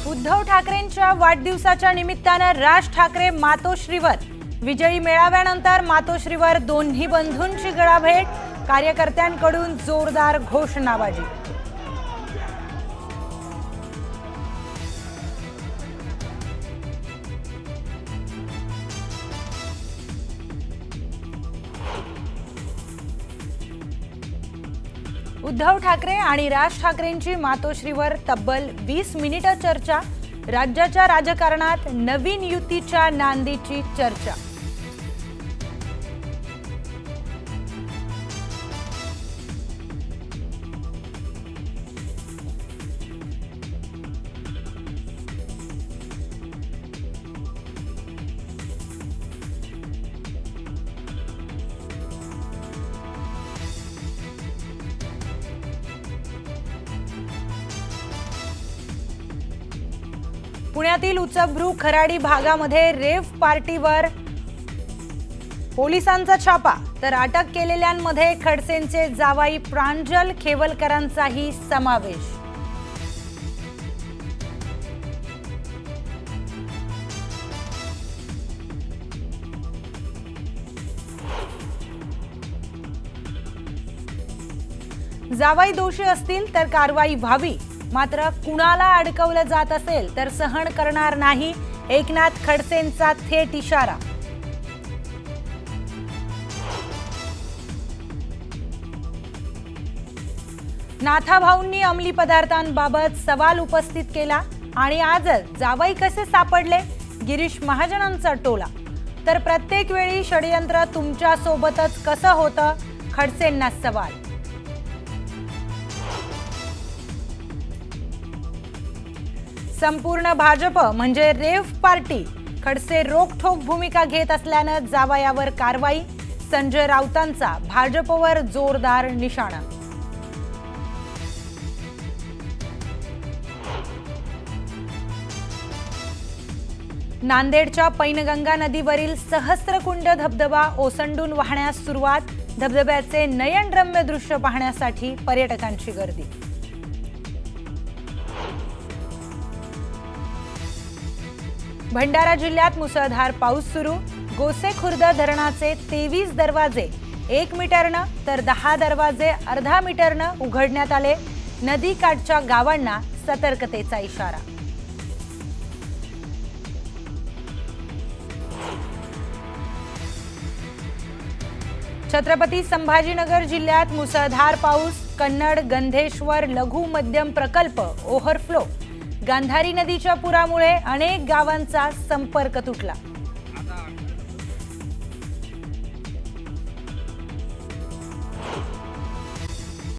उद्धव ठाकरेंच्या वाढदिवसाच्या निमित्तानं राज ठाकरे मातोश्रीवर विजयी मेळाव्यानंतर मातोश्रीवर दोन्ही बंधूंची गळाभेट, कार्यकर्त्यांकडून जोरदार घोषणाबाजी। उद्धव ठाकरे आणि राज ठाकरेंची मातोश्रीवर तब्बल 20 मिनिटं चर्चा। राज्याच्या राजकारणात नवीन युतीच्या नांदीची चर्चा। पुण्यातील उचभ्रू खराडी भागामध्ये रेव्ह पार्टीवर पोलिसांचा छापा, तर अटक केलेल्यांमध्ये खडसेंचे जावाई प्रांजल खेवलकरांचाही समावेश। जावाई दोषी असतील तर कारवाई व्हावी, मात्र कुणाला अडकवलं जात असेल तर सहन करणार नाही, एकनाथ खडसेंचा थेट इशारा। नाथाभाऊंनी अंमली पदार्थांबाबत सवाल उपस्थित केला आणि आजच जावाई कसे सापडले, गिरीश महाजनांचा टोला। तर प्रत्येक वेळी षडयंत्र तुमच्या सोबतच कसं होतं, खडसेंना सवाल। संपूर्ण भाजप म्हणजे रेव्ह पार्टी, खडसे रोखठोक भूमिका घेत असल्यानं जावयावर कारवाई, संजय राऊतांचा भाजपवर जोरदार निशाणा। नांदेडच्या पैनगंगा नदीवरील सहस्त्रकुंड धबधबा ओसंडून वाहण्यास सुरुवात, धबधब्याचे नयनरम्य दृश्य पाहण्यासाठी पर्यटकांची गर्दी। भंडारा जिल्ह्यात मुसळधार पाऊस सुरू, गोसेखुर्द धरणाचे 23 दरवाजे 1 मीटरनं तर 10 दरवाजे अर्धा मीटरनं उघडण्यात आले, नदी काठच्या गावांना सतर्कतेचा इशारा। छत्रपती संभाजीनगर जिल्ह्यात मुसळधार पाऊस, कन्नड गंधेश्वर लघु मध्यम प्रकल्प ओव्हरफ्लो, गांधारी नदीच्या पुरामुळे अनेक गावांचा संपर्क तुटला।